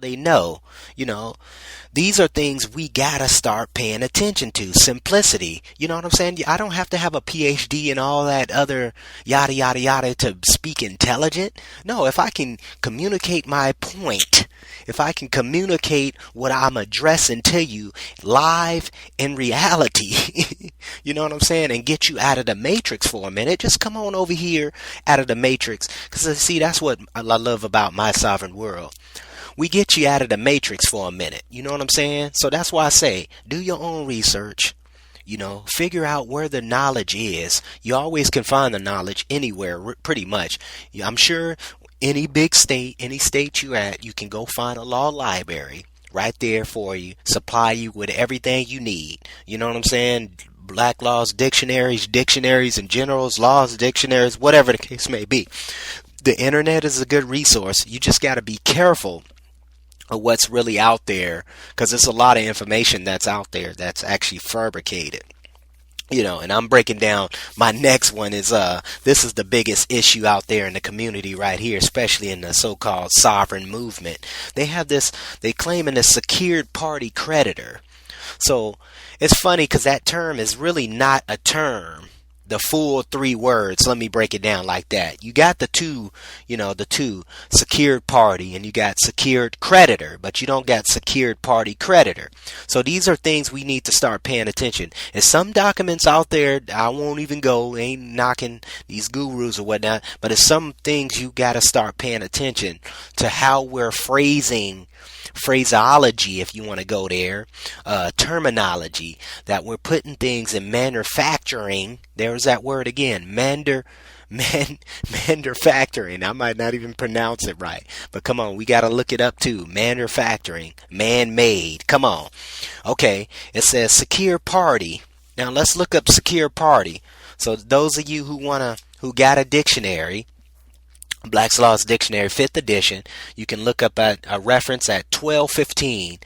They know, you know, these are things we gotta start paying attention to. Simplicity. You know what I'm saying? I don't have to have a PhD and all that other yada yada yada to speak intelligent. No, if I can communicate my point, if I can communicate what I'm addressing to you live in reality, you know what I'm saying? And get you out of the matrix for a minute. Just come on over here out of the matrix. Because see, that's what I love about My Sovereign World. We get you out of the matrix for a minute. You know what I'm saying? So that's why I say, do your own research. You know, figure out where the knowledge is. You always can find the knowledge anywhere, pretty much. I'm sure any big state, any state you're at, you can go find a law library right there for you, supply you with everything you need. You know what I'm saying? Black laws, dictionaries in generals, laws, dictionaries, whatever the case may be. The internet is a good resource. You just got to be careful of what's really out there, because there's a lot of information that's out there that's actually fabricated. You know, and I'm breaking down my next one is this is the biggest issue out there in the community right here, especially in the so-called sovereign movement. They have this, they claim in a secured party creditor. So it's funny because that term is really not a term. The full 3 words, let me break it down like that. You got the two, secured party, and you got secured creditor, but you don't got secured party creditor. So these are things we need to start paying attention. And some documents out there, I won't even go, ain't knocking these gurus or whatnot, but it's some things you got to start paying attention to how we're phrasing phraseology, if you want to go there, terminology, that we're putting things in manufacturing. There's that word again, manufacturing. I might not even pronounce it right, but come on, we got to look it up too. Manufacturing, man-made. Come on. Okay, it says secure party. Now let's look up secure party. So those of you who got a dictionary, Black's Law's Dictionary, 5th edition, you can look up at a reference at 1215,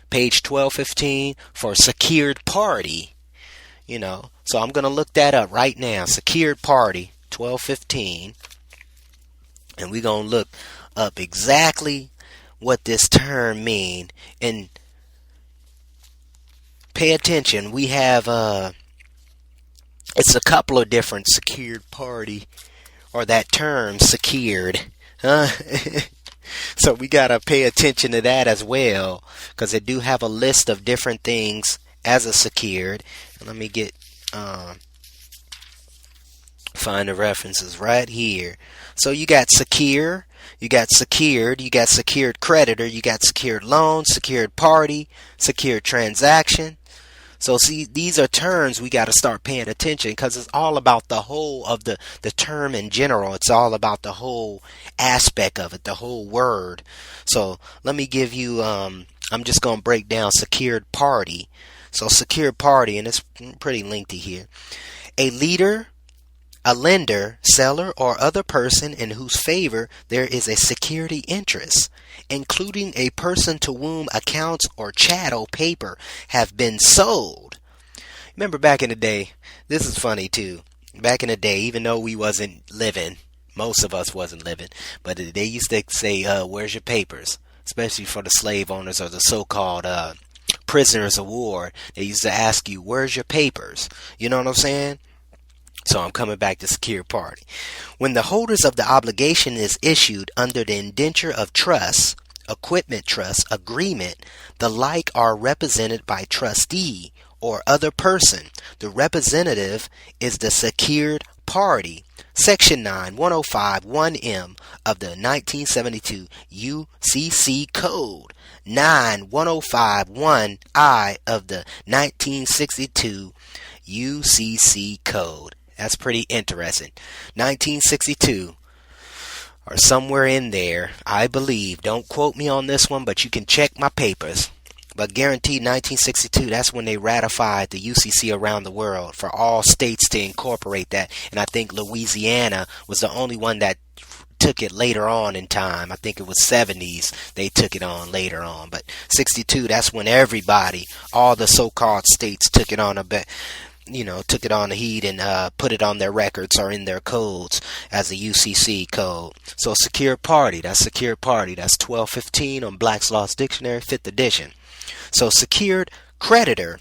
page 1215 for secured party. You know, so I'm going to look that up right now. Secured party, 1215. And we're going to look up exactly what this term means. And pay attention. We have, it's a couple of different secured party, or that term, secured. So we got to pay attention to that as well, because they do have a list of different things as a secured. Let me get find the references right here. So you got secure, you got secured, you got secured creditor, you got secured loan, secured party, secured transaction. So see, these are terms we got to start paying attention, because it's all about the whole of the term in general. It's all about the whole aspect of it, the whole word. So let me give you, I'm just going to break down secured party. So secured party, and it's pretty lengthy here. A leader, a lender, seller, or other person in whose favor there is a security interest, including a person to whom accounts or chattel paper have been sold. Remember back in the day, this is funny too. Back in the day, even though we wasn't living, most of us wasn't living, but they used to say, where's your papers? Especially for the slave owners or the so-called prisoners of war. They used to ask you, where's your papers? You know what I'm saying? So I'm coming back to secure party. When the holders of the obligation is issued under the indenture of trust, equipment trust, agreement, the like are represented by trustee or other person. The representative is the secured party. Section 9, 105, 1M of the 1972 UCC Code. 9, 105, 1I of the 1962 UCC Code. That's pretty interesting. 1962, or somewhere in there, I believe. Don't quote me on this one, but you can check my papers. But guaranteed 1962, that's when they ratified the UCC around the world for all states to incorporate that. And I think Louisiana was the only one that took it later on in time. I think it was 70s they took it on later on. But 62, that's when everybody, all the so-called states took it on a bit. took it on the heat and put it on their records or in their codes as a UCC code. So secured party, that's 1215 on Black's Law's Dictionary, 5th edition. So secured creditor.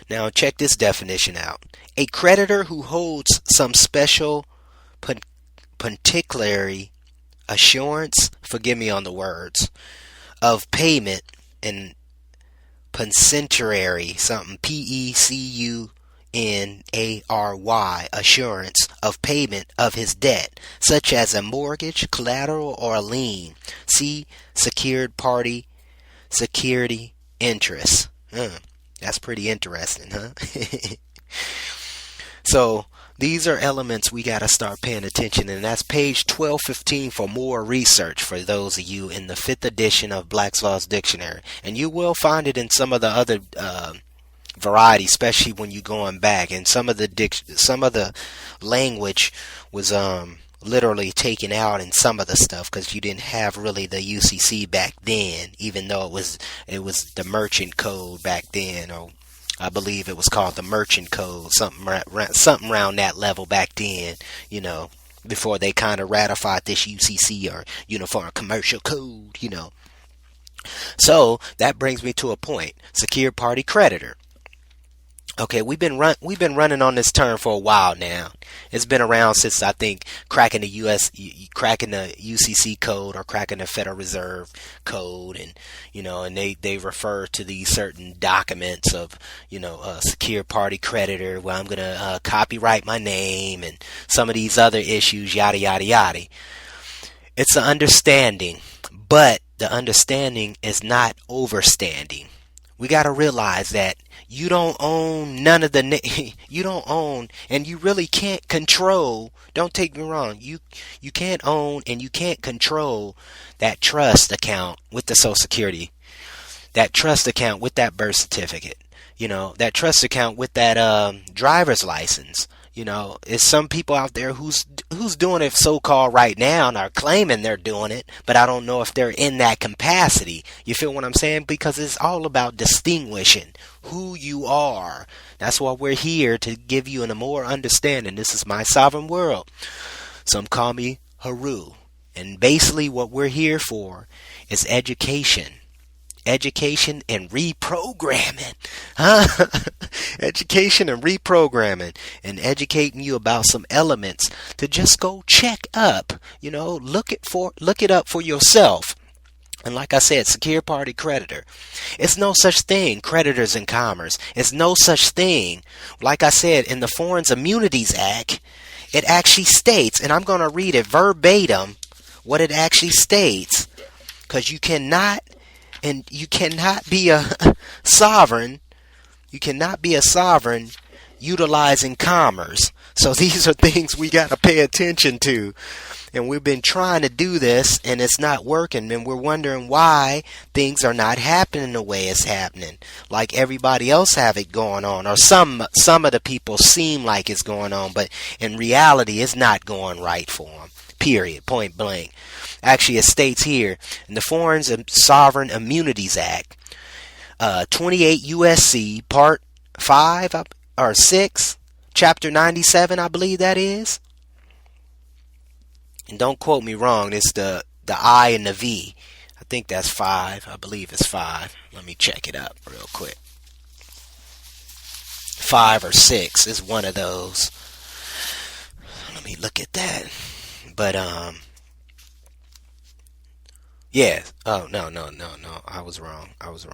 Now check this definition out. A creditor who holds some special particular assurance, forgive me on the words, of payment in pecuniary, something PECUNARY, assurance of payment of his debt, such as a mortgage, collateral, or a lien. See secured party, security interest. That's pretty interesting, huh? So these are elements we got to start paying attention, and that's page 1215 for more research for those of you in the 5th edition of Black's Law's Dictionary. And you will find it in some of the other variety, especially when you're going back. And some of the language was literally taken out in some of the stuff because you didn't have really the UCC back then, even though it was the merchant code back then, or I believe it was called the merchant code, something around that level back then, before they kind of ratified this UCC or Uniform Commercial Code, So that brings me to a point. Secured party creditor. Okay, we've been running on this term for a while now. It's been around since I think cracking the UCC code or cracking the Federal Reserve code, and and they refer to these certain documents of secure party creditor, where I'm gonna copyright my name and some of these other issues, yada yada yada. It's an understanding, but the understanding is not overstanding. We got to realize that you don't own none of you don't own, and you really can't control. Don't take me wrong. You can't own and you can't control that trust account with the Social Security, that trust account with that birth certificate, that trust account with that driver's license. It's some people out there who's doing it so-called right now and are claiming they're doing it, but I don't know if they're in that capacity. You feel what I'm saying? Because it's all about distinguishing who you are. That's why we're here, to give you a more understanding. This is my sovereign world. Some call me Haru. And basically what we're here for is education. Education and reprogramming. Education and reprogramming, and educating you about some elements to just go check up. Look it up for yourself. And like I said, secure party creditor. It's no such thing, creditors in commerce. It's no such thing. Like I said, in the Foreign Immunities Act, it actually states, and I'm going to read it verbatim, what it actually states, because you cannot be a sovereign. You cannot be a sovereign utilizing commerce. So these are things we got to pay attention to. And we've been trying to do this, and it's not working. And we're wondering why things are not happening the way it's happening, like everybody else have it going on, or some of the people seem like it's going on, but in reality, it's not going right for them. Period. Point blank. Actually, it states here in the Foreign Sovereign Immunities Act, 28 USC Part 5 or 6, Chapter 97, I believe that is. And don't quote me wrong, it's the I and the V. I think that's 5. I believe it's 5. Let me check it up real quick. 5 or 6 is one of those. Let me look at that. But yeah. Oh, no. I was wrong. I was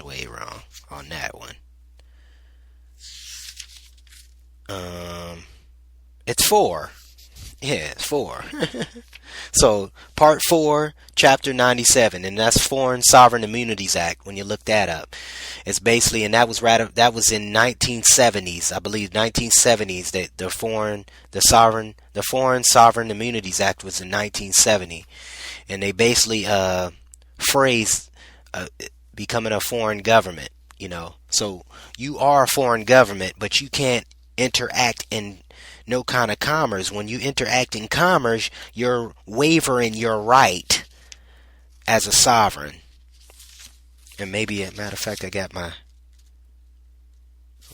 way wrong on that one. It's 4. Yeah, it's 4. So, Part 4, Chapter 97, and that's Foreign Sovereign Immunities Act, when you look that up. It's basically, and that was in 1970s, I believe 1970s, that the Foreign Sovereign Immunities Act was in 1970. And they basically phrased becoming a foreign government, So, you are a foreign government, but you can't interact in no kind of commerce. When you interact in commerce, you're wavering your right as a sovereign. And maybe, as a matter of fact, I got my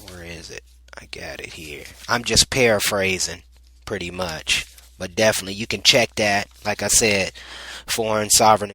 Where is it? I got it here. I'm just paraphrasing pretty much. But definitely you can check that. Like I said, Foreign Sovereign